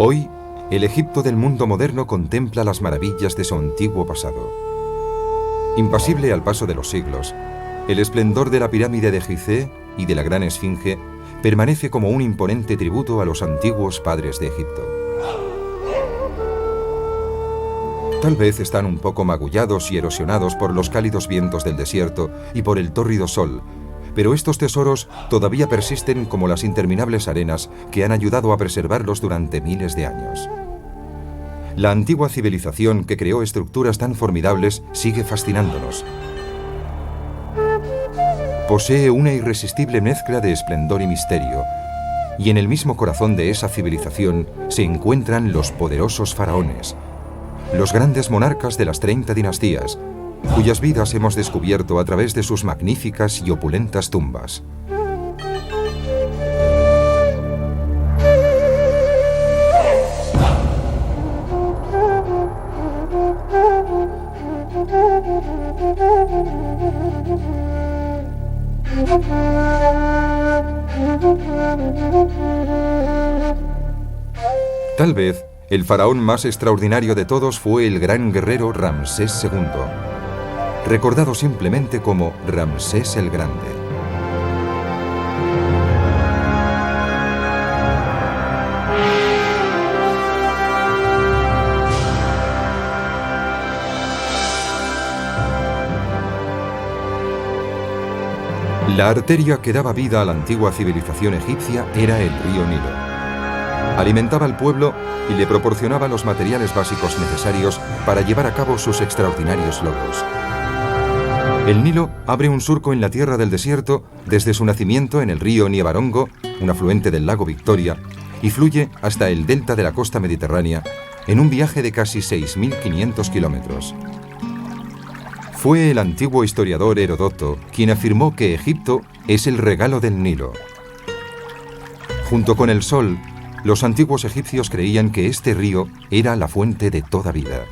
Hoy, el Egipto del mundo moderno contempla las maravillas de su antiguo pasado. Impasible al paso de los siglos, el esplendor de la pirámide de Gizeh y de la gran esfinge permanece como un imponente tributo a los antiguos padres de Egipto. Tal vez están un poco magullados y erosionados por los cálidos vientos del desierto y por el tórrido sol, pero estos tesoros todavía persisten como las interminables arenas que han ayudado a preservarlos durante miles de años. La antigua civilización que creó estructuras tan formidables sigue fascinándonos. Posee una irresistible mezcla de esplendor y misterio, y en el mismo corazón de esa civilización se encuentran los poderosos faraones, los grandes monarcas de las 30 dinastías, cuyas vidas hemos descubierto a través de sus magníficas y opulentas tumbas. Tal vez, el faraón más extraordinario de todos fue el gran guerrero Ramsés II, recordado simplemente como Ramsés el Grande. La arteria que daba vida a la antigua civilización egipcia era el río Nilo. Alimentaba al pueblo y le proporcionaba los materiales básicos necesarios para llevar a cabo sus extraordinarios logros. El Nilo abre un surco en la tierra del desierto desde su nacimiento en el río Niebarongo, un afluente del lago Victoria, y fluye hasta el delta de la costa mediterránea en un viaje de casi 6.500 kilómetros. Fue el antiguo historiador Herodoto quien afirmó que Egipto es el regalo del Nilo. Junto con el sol, los antiguos egipcios creían que este río era la fuente de toda vida.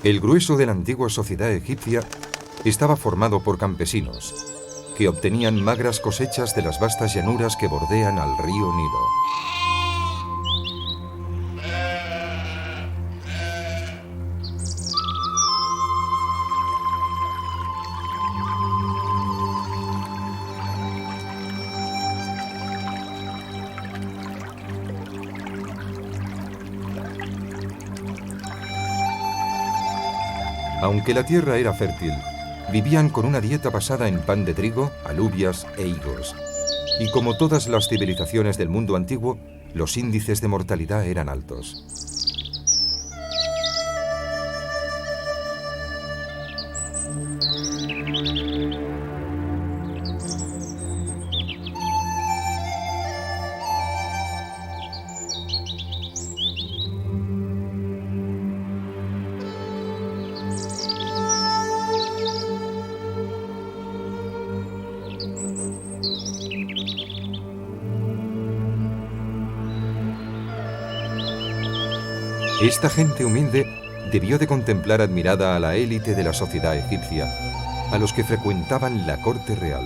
El grueso de la antigua sociedad egipcia estaba formado por campesinos, que obtenían magras cosechas de las vastas llanuras que bordean al río Nilo. Aunque la tierra era fértil, vivían con una dieta basada en pan de trigo, alubias e higos. Y como todas las civilizaciones del mundo antiguo, los índices de mortalidad eran altos. Esta gente humilde debió de contemplar admirada a la élite de la sociedad egipcia, a los que frecuentaban la corte real.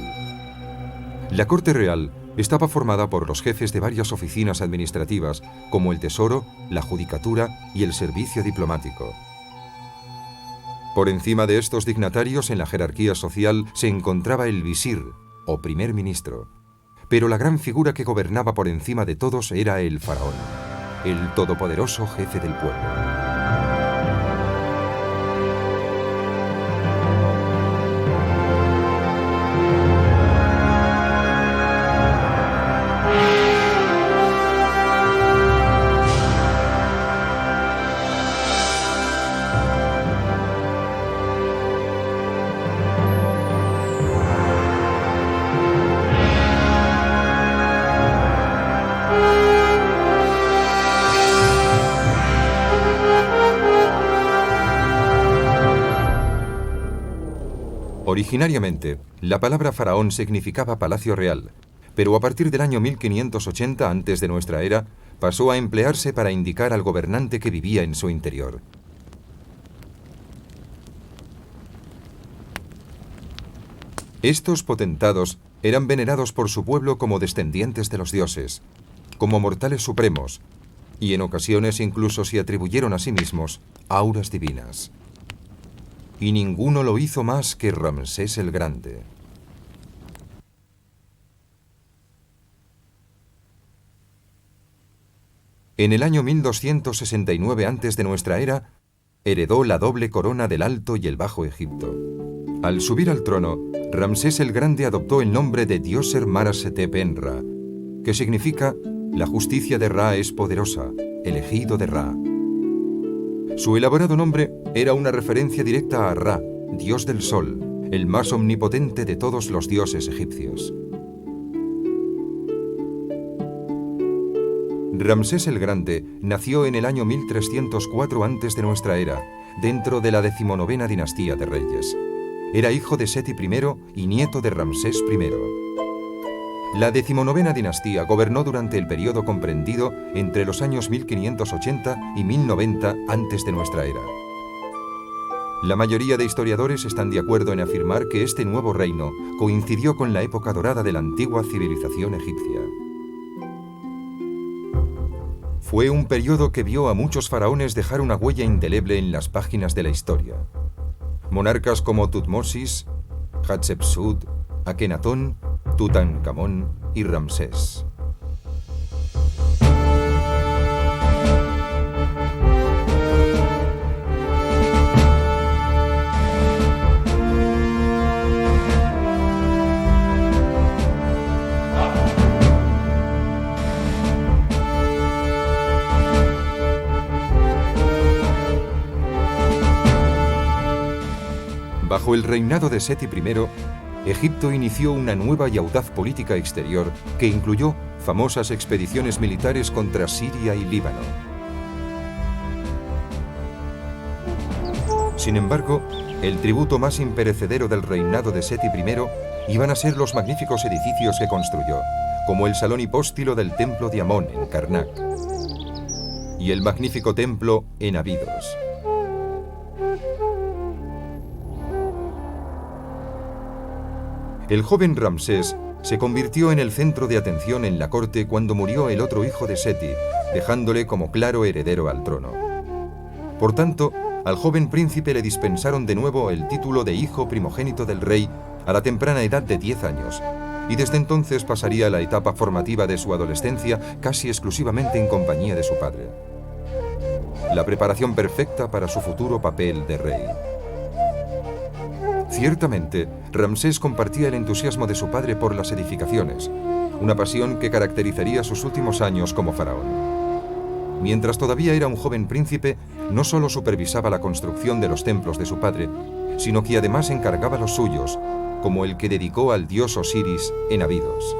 La corte real estaba formada por los jefes de varias oficinas administrativas, como el tesoro, la judicatura y el servicio diplomático. Por encima de estos dignatarios en la jerarquía social se encontraba el visir, o primer ministro, pero la gran figura que gobernaba por encima de todos era el faraón, el todopoderoso jefe del pueblo. Originariamente, la palabra faraón significaba palacio real, pero a partir del año 1580 antes de nuestra era, pasó a emplearse para indicar al gobernante que vivía en su interior. Estos potentados eran venerados por su pueblo como descendientes de los dioses, como mortales supremos, y en ocasiones incluso se atribuyeron a sí mismos auras divinas. Y ninguno lo hizo más que Ramsés el Grande. En el año 1269 antes de nuestra era, heredó la doble corona del Alto y el Bajo Egipto. Al subir al trono, Ramsés el Grande adoptó el nombre de Djoser Mara-Setep-Enra, que significa la justicia de Ra es poderosa, elegido de Ra. Su elaborado nombre era una referencia directa a Ra, dios del sol, el más omnipotente de todos los dioses egipcios. Ramsés el Grande nació en el año 1304 antes de nuestra era, dentro de la 19ª dinastía de reyes. Era hijo de Seti I y nieto de Ramsés I. La 19ª dinastía gobernó durante el periodo comprendido entre los años 1580 y 1090 antes de nuestra era. La mayoría de historiadores están de acuerdo en afirmar que este nuevo reino coincidió con la época dorada de la antigua civilización egipcia. Fue un periodo que vio a muchos faraones dejar una huella indeleble en las páginas de la historia. Monarcas como Tutmosis, Hatshepsut, Akenatón, Tutankamón y Ramsés. Bajo el reinado de Seti I, Egipto inició una nueva y audaz política exterior que incluyó famosas expediciones militares contra Siria y Líbano. Sin embargo, el tributo más imperecedero del reinado de Seti I iban a ser los magníficos edificios que construyó, como el salón hipóstilo del templo de Amón en Karnak y el magnífico templo en Abidos. El joven Ramsés se convirtió en el centro de atención en la corte cuando murió el otro hijo de Seti, dejándole como claro heredero al trono. Por tanto, al joven príncipe le dispensaron de nuevo el título de hijo primogénito del rey a la temprana edad de 10 años, y desde entonces pasaría la etapa formativa de su adolescencia casi exclusivamente en compañía de su padre. La preparación perfecta para su futuro papel de rey. Ciertamente, Ramsés compartía el entusiasmo de su padre por las edificaciones, una pasión que caracterizaría sus últimos años como faraón. Mientras todavía era un joven príncipe, no solo supervisaba la construcción de los templos de su padre, sino que además encargaba los suyos, como el que dedicó al dios Osiris en Abidos.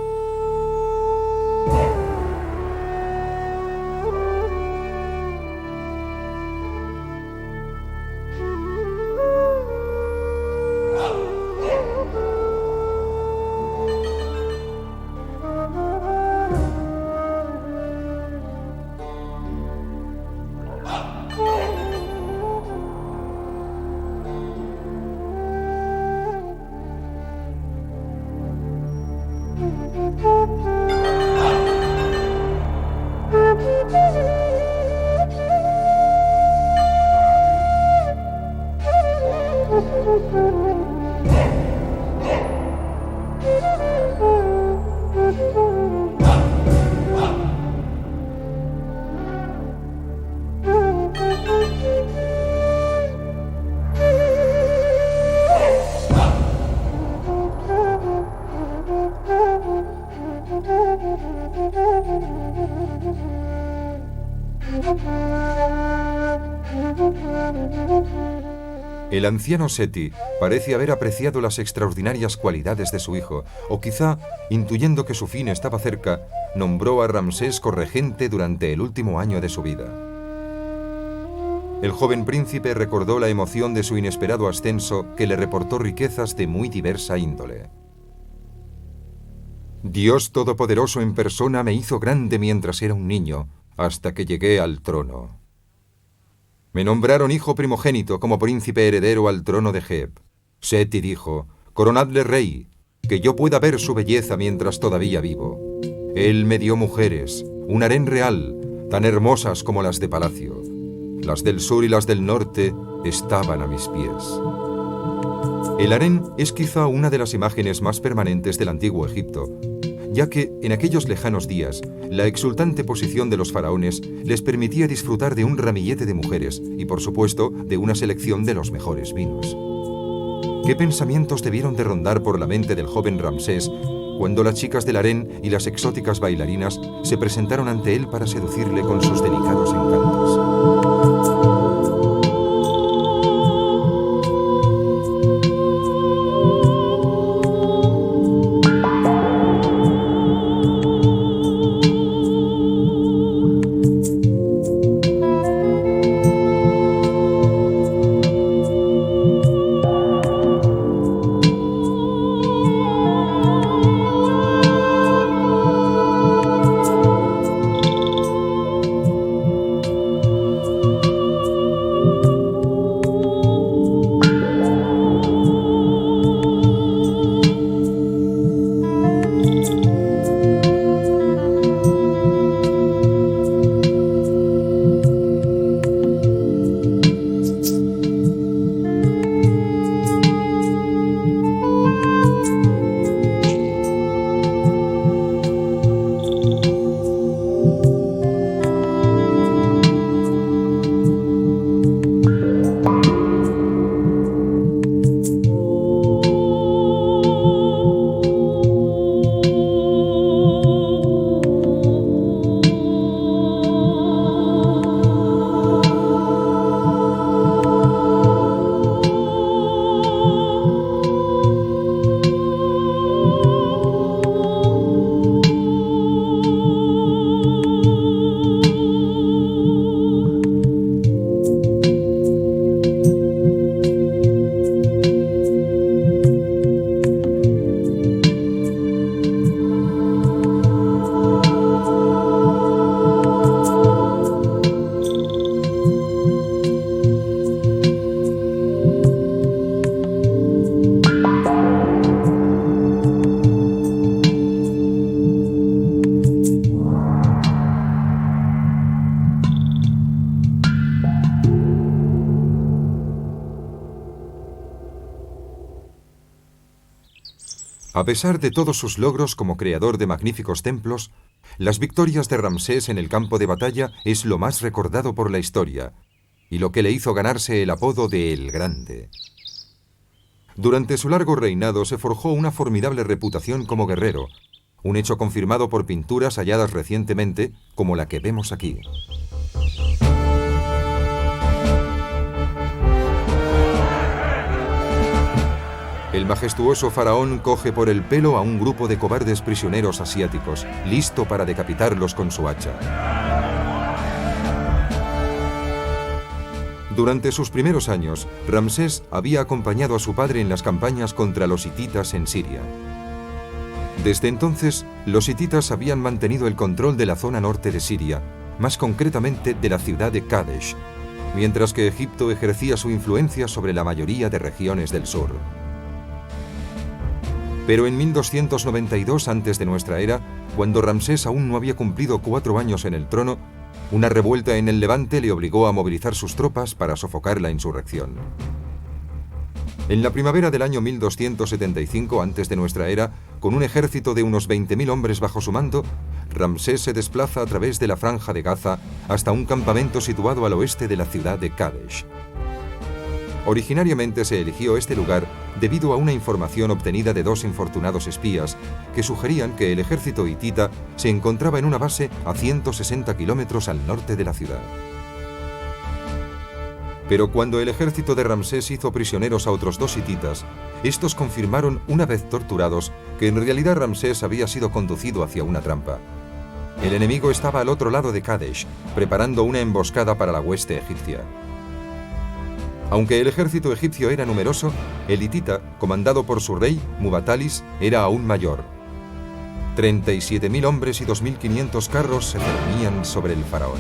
El anciano Seti parece haber apreciado las extraordinarias cualidades de su hijo, o quizá, intuyendo que su fin estaba cerca, nombró a Ramsés corregente durante el último año de su vida. El joven príncipe recordó la emoción de su inesperado ascenso, que le reportó riquezas de muy diversa índole. Dios Todopoderoso en persona me hizo grande mientras era un niño, hasta que llegué al trono. Me nombraron hijo primogénito como príncipe heredero al trono de Geb. Seti dijo: coronadle rey, que yo pueda ver su belleza mientras todavía vivo. Él me dio mujeres, un harén real, tan hermosas como las de palacio. Las del sur y las del norte estaban a mis pies. El harén es quizá una de las imágenes más permanentes del antiguo Egipto, ya que en aquellos lejanos días la exultante posición de los faraones les permitía disfrutar de un ramillete de mujeres y, por supuesto, de una selección de los mejores vinos. ¿Qué pensamientos debieron de rondar por la mente del joven Ramsés cuando las chicas del harén y las exóticas bailarinas se presentaron ante él para seducirle con sus delicados encantos? A pesar de todos sus logros como creador de magníficos templos, las victorias de Ramsés en el campo de batalla es lo más recordado por la historia y lo que le hizo ganarse el apodo de El Grande. Durante su largo reinado se forjó una formidable reputación como guerrero, un hecho confirmado por pinturas halladas recientemente, como la que vemos aquí. El majestuoso faraón coge por el pelo a un grupo de cobardes prisioneros asiáticos, listo para decapitarlos con su hacha. Durante sus primeros años, Ramsés había acompañado a su padre en las campañas contra los hititas en Siria. Desde entonces, los hititas habían mantenido el control de la zona norte de Siria, más concretamente de la ciudad de Kadesh, mientras que Egipto ejercía su influencia sobre la mayoría de regiones del sur. Pero en 1292 a.C., cuando Ramsés aún no había cumplido 4 años en el trono, una revuelta en el Levante le obligó a movilizar sus tropas para sofocar la insurrección. En la primavera del año 1275 a.C., con un ejército de unos 20.000 hombres bajo su mando, Ramsés se desplaza a través de la Franja de Gaza hasta un campamento situado al oeste de la ciudad de Kadesh. Originariamente se eligió este lugar debido a una información obtenida de 2 infortunados espías que sugerían que el ejército hitita se encontraba en una base a 160 kilómetros al norte de la ciudad. Pero cuando el ejército de Ramsés hizo prisioneros a otros 2 hititas, estos confirmaron, una vez torturados, que en realidad Ramsés había sido conducido hacia una trampa. El enemigo estaba al otro lado de Kadesh, preparando una emboscada para la hueste egipcia. Aunque el ejército egipcio era numeroso, el hitita, comandado por su rey, Mubatalis, era aún mayor. 37.000 hombres y 2.500 carros se cernían sobre el faraón.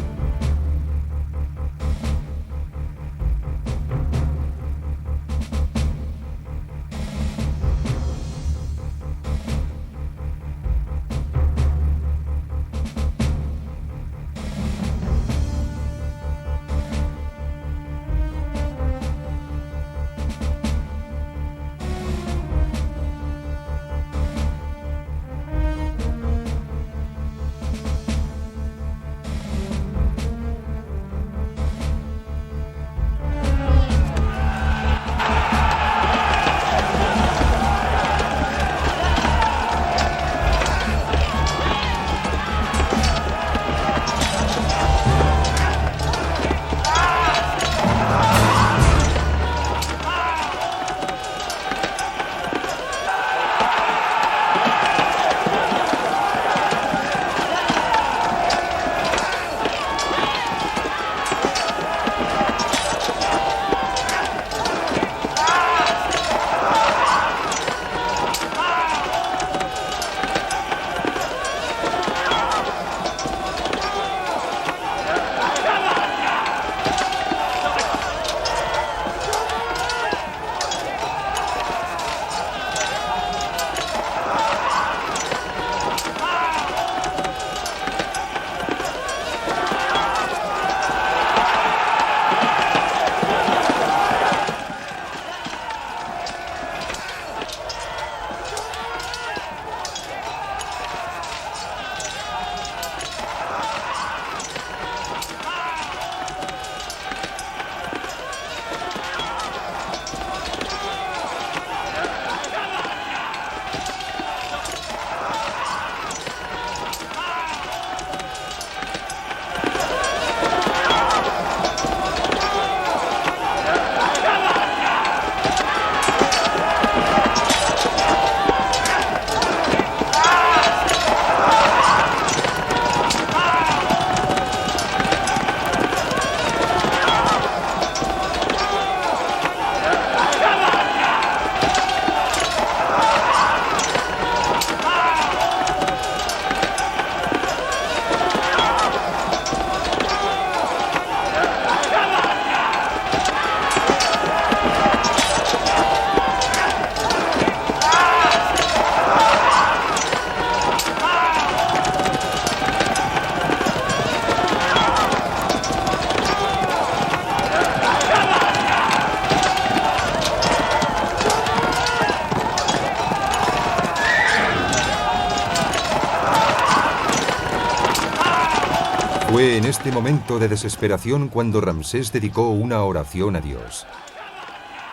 Fue en este momento de desesperación cuando Ramsés dedicó una oración a Dios.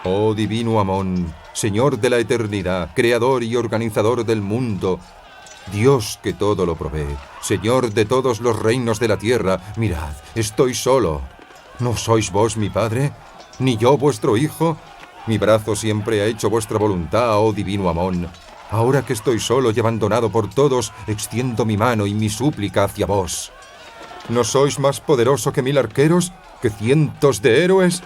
Oh divino Amón, Señor de la eternidad, creador y organizador del mundo, Dios que todo lo provee, Señor de todos los reinos de la tierra, mirad, estoy solo. ¿No sois vos mi padre? ¿Ni yo vuestro hijo? Mi brazo siempre ha hecho vuestra voluntad, oh divino Amón. Ahora que estoy solo y abandonado por todos, extiendo mi mano y mi súplica hacia vos. ¿No sois más poderoso que 1000 arqueros, que cientos de héroes?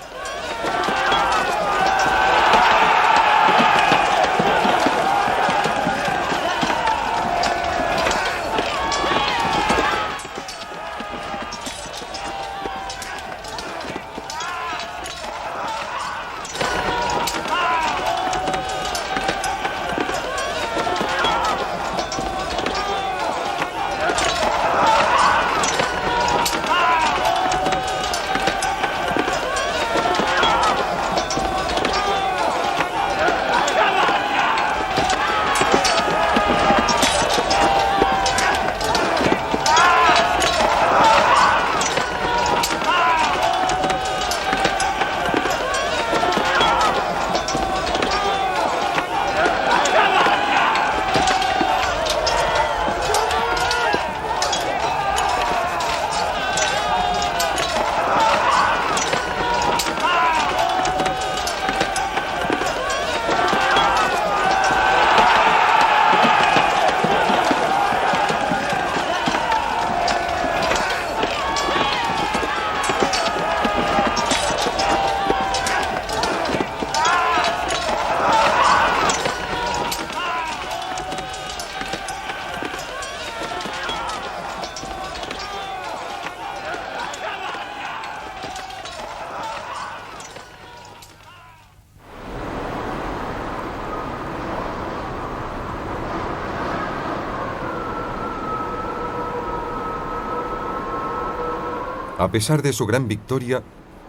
A pesar de su gran victoria,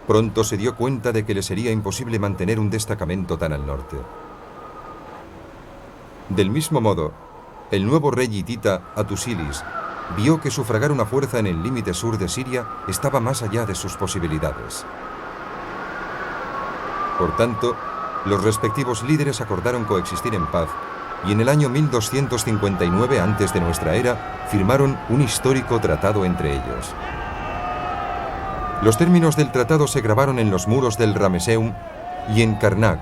pronto se dio cuenta de que le sería imposible mantener un destacamento tan al norte. Del mismo modo, el nuevo rey hitita, Atusilis, vio que sufragar una fuerza en el límite sur de Siria estaba más allá de sus posibilidades. Por tanto, los respectivos líderes acordaron coexistir en paz y en el año 1259 a.de nuestra era firmaron un histórico tratado entre ellos. Los términos del tratado se grabaron en los muros del Rameseum y en Karnak,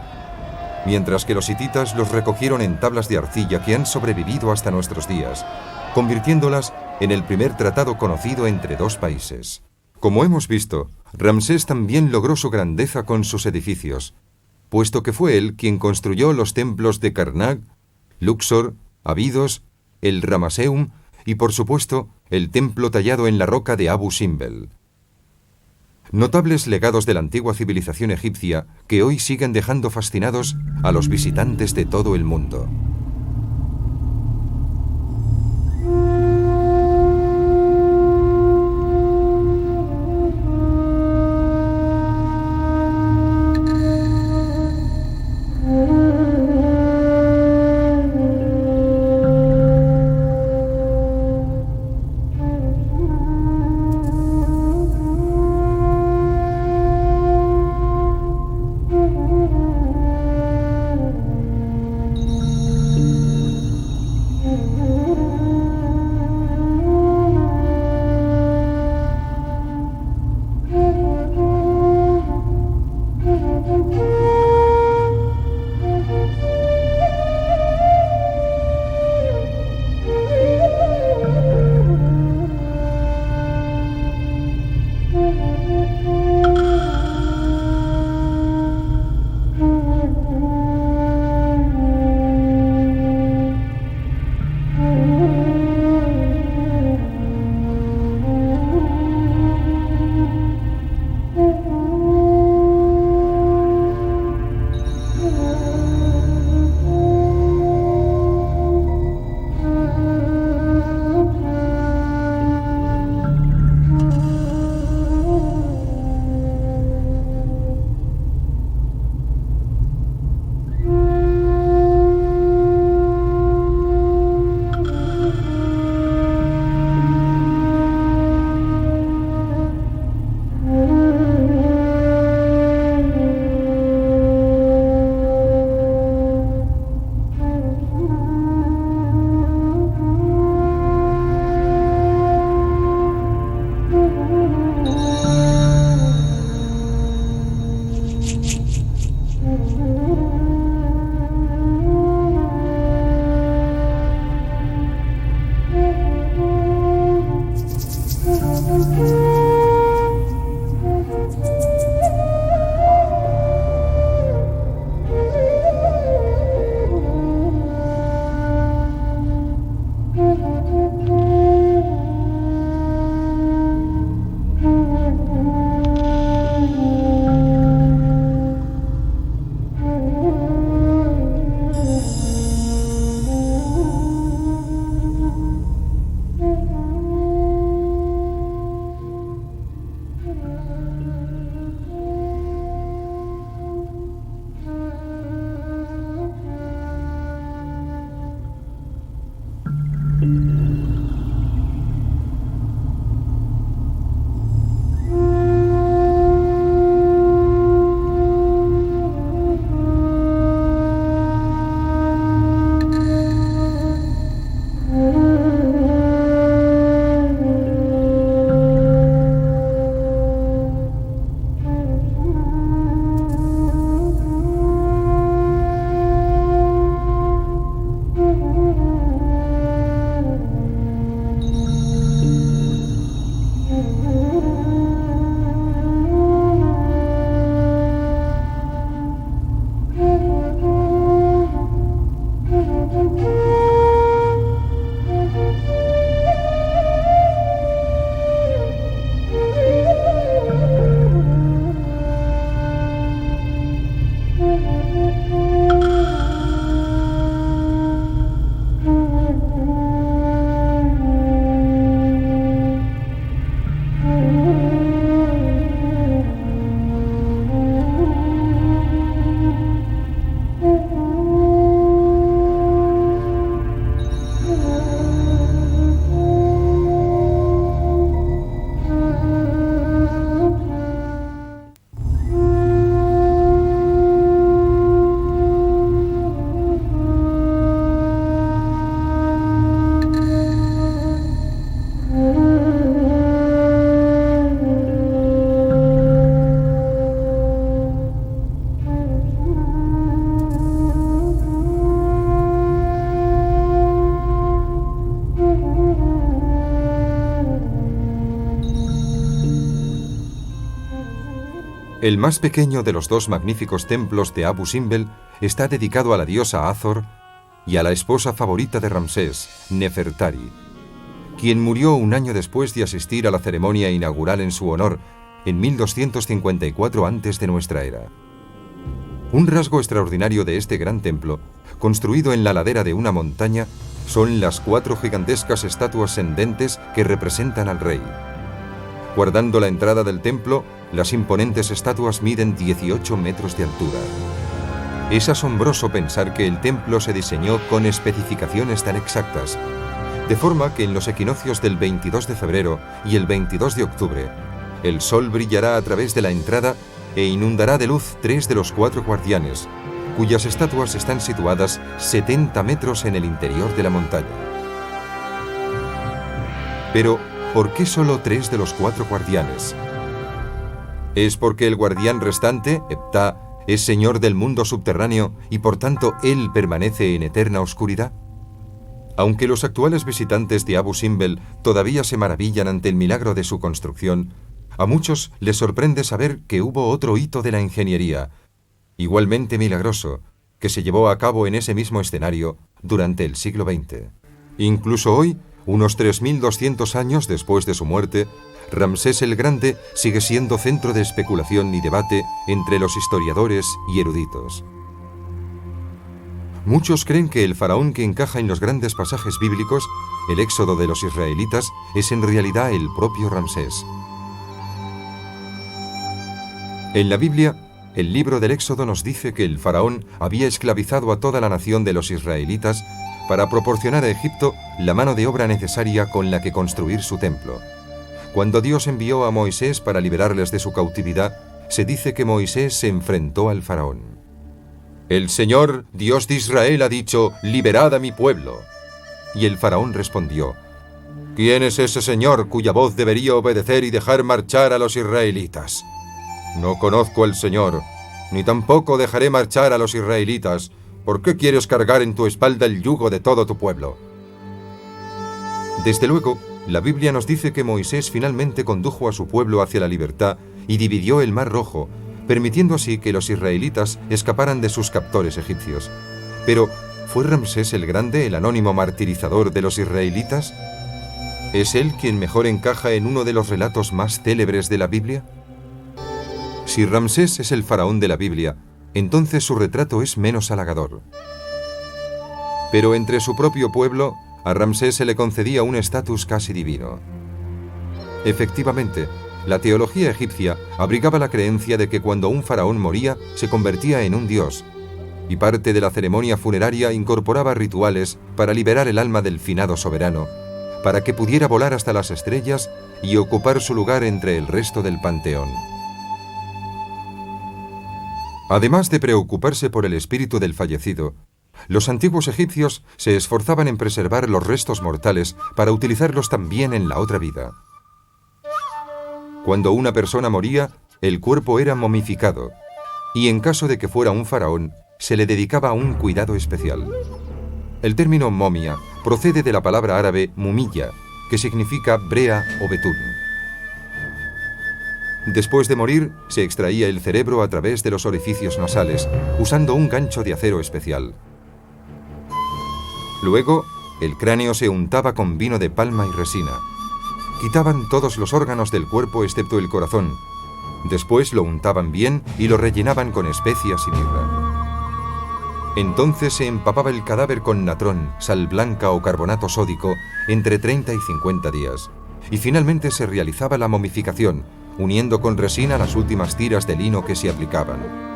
mientras que los hititas los recogieron en tablas de arcilla que han sobrevivido hasta nuestros días, convirtiéndolas en el primer tratado conocido entre dos países. Como hemos visto, Ramsés también logró su grandeza con sus edificios, puesto que fue él quien construyó los templos de Karnak, Luxor, Abidos, el Ramaseum y, por supuesto, el templo tallado en la roca de Abu Simbel. Notables legados de la antigua civilización egipcia que hoy siguen dejando fascinados a los visitantes de todo el mundo. El más pequeño de los dos magníficos templos de Abu Simbel está dedicado a la diosa Hathor y a la esposa favorita de Ramsés, Nefertari, quien murió un año después de asistir a la ceremonia inaugural en su honor, en 1254 antes de nuestra era. Un rasgo extraordinario de este gran templo, construido en la ladera de una montaña, son las 4 gigantescas estatuas sendentes que representan al rey. Guardando la entrada del templo, las imponentes estatuas miden 18 metros de altura. Es asombroso pensar que el templo se diseñó con especificaciones tan exactas, de forma que en los equinoccios del 22 de febrero y el 22 de octubre, el sol brillará a través de la entrada e inundará de luz 3 de los 4 guardianes, cuyas estatuas están situadas 70 metros en el interior de la montaña. Pero, ¿por qué solo 3 de los 4 guardianes? ¿Es porque el guardián restante, Ptah, es señor del mundo subterráneo y por tanto él permanece en eterna oscuridad? Aunque los actuales visitantes de Abu Simbel todavía se maravillan ante el milagro de su construcción, a muchos les sorprende saber que hubo otro hito de la ingeniería, igualmente milagroso, que se llevó a cabo en ese mismo escenario durante el siglo XX. Incluso hoy, unos 3.200 años después de su muerte, Ramsés el Grande sigue siendo centro de especulación y debate entre los historiadores y eruditos. Muchos creen que el faraón que encaja en los grandes pasajes bíblicos, el éxodo de los israelitas, es en realidad el propio Ramsés. En la Biblia, el libro del Éxodo nos dice que el faraón había esclavizado a toda la nación de los israelitas para proporcionar a Egipto la mano de obra necesaria con la que construir su templo. Cuando Dios envió a Moisés para liberarles de su cautividad, se dice que Moisés se enfrentó al faraón. «El Señor, Dios de Israel, ha dicho, liberad a mi pueblo». Y el faraón respondió, «¿Quién es ese Señor cuya voz debería obedecer y dejar marchar a los israelitas? No conozco al Señor, ni tampoco dejaré marchar a los israelitas. ¿Por qué quieres cargar en tu espalda el yugo de todo tu pueblo?». Desde luego, la Biblia nos dice que Moisés finalmente condujo a su pueblo hacia la libertad y dividió el Mar Rojo, permitiendo así que los israelitas escaparan de sus captores egipcios. Pero, ¿fue Ramsés el Grande el anónimo martirizador de los israelitas? ¿Es él quien mejor encaja en uno de los relatos más célebres de la Biblia? Si Ramsés es el faraón de la Biblia, entonces su retrato es menos halagador. Pero entre su propio pueblo, a Ramsés se le concedía un estatus casi divino. Efectivamente, la teología egipcia abrigaba la creencia de que cuando un faraón moría, se convertía en un dios, y parte de la ceremonia funeraria incorporaba rituales para liberar el alma del finado soberano, para que pudiera volar hasta las estrellas y ocupar su lugar entre el resto del panteón. Además de preocuparse por el espíritu del fallecido, los antiguos egipcios se esforzaban en preservar los restos mortales para utilizarlos también en la otra vida. Cuando una persona moría, el cuerpo era momificado, y en caso de que fuera un faraón, se le dedicaba un cuidado especial. El término momia procede de la palabra árabe mumilla, que significa brea o betún. Después de morir, se extraía el cerebro a través de los orificios nasales, usando un gancho de acero especial. Luego, el cráneo se untaba con vino de palma y resina. Quitaban todos los órganos del cuerpo excepto el corazón. Después lo untaban bien y lo rellenaban con especias y mirra. Entonces se empapaba el cadáver con natrón, sal blanca o carbonato sódico entre 30 y 50 días. Y finalmente se realizaba la momificación, uniendo con resina las últimas tiras de lino que se aplicaban.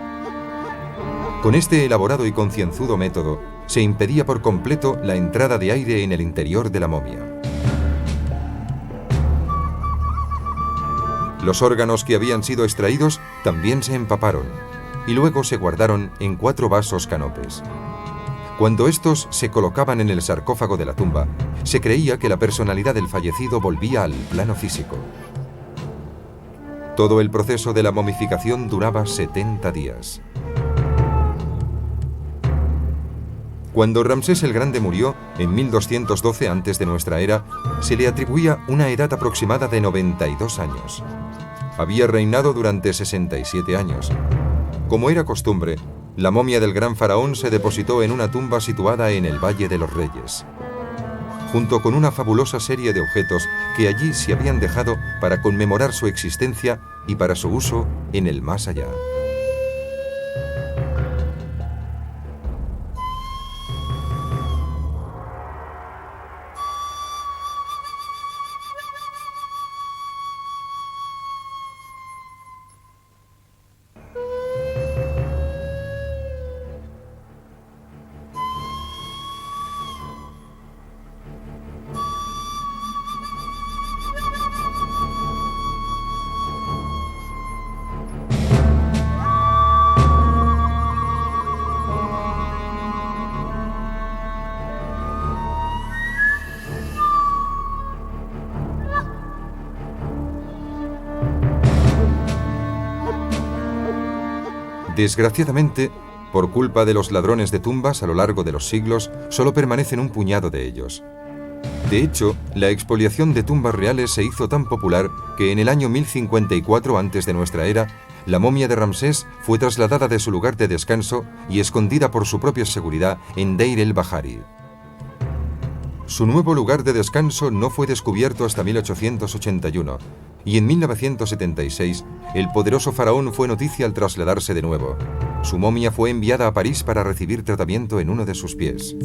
Con este elaborado y concienzudo método, se impedía por completo la entrada de aire en el interior de la momia. Los órganos que habían sido extraídos también se empaparon y luego se guardaron en 4 vasos canopes. Cuando estos se colocaban en el sarcófago de la tumba, se creía que la personalidad del fallecido volvía al plano físico. Todo el proceso de la momificación duraba 70 días. Cuando Ramsés el Grande murió, en 1212 antes de nuestra era, se le atribuía una edad aproximada de 92 años. Había reinado durante 67 años. Como era costumbre, la momia del gran faraón se depositó en una tumba situada en el Valle de los Reyes, junto con una fabulosa serie de objetos que allí se habían dejado para conmemorar su existencia y para su uso en el más allá. Desgraciadamente, por culpa de los ladrones de tumbas a lo largo de los siglos, solo permanecen un puñado de ellos. De hecho, la expoliación de tumbas reales se hizo tan popular que en el año 1054 antes de nuestra era, la momia de Ramsés fue trasladada de su lugar de descanso y escondida por su propia seguridad en Deir el-Bahari. Su nuevo lugar de descanso no fue descubierto hasta 1881, y en 1976 el poderoso faraón fue noticia al trasladarse de nuevo. Su momia fue enviada a París para recibir tratamiento en uno de sus pies.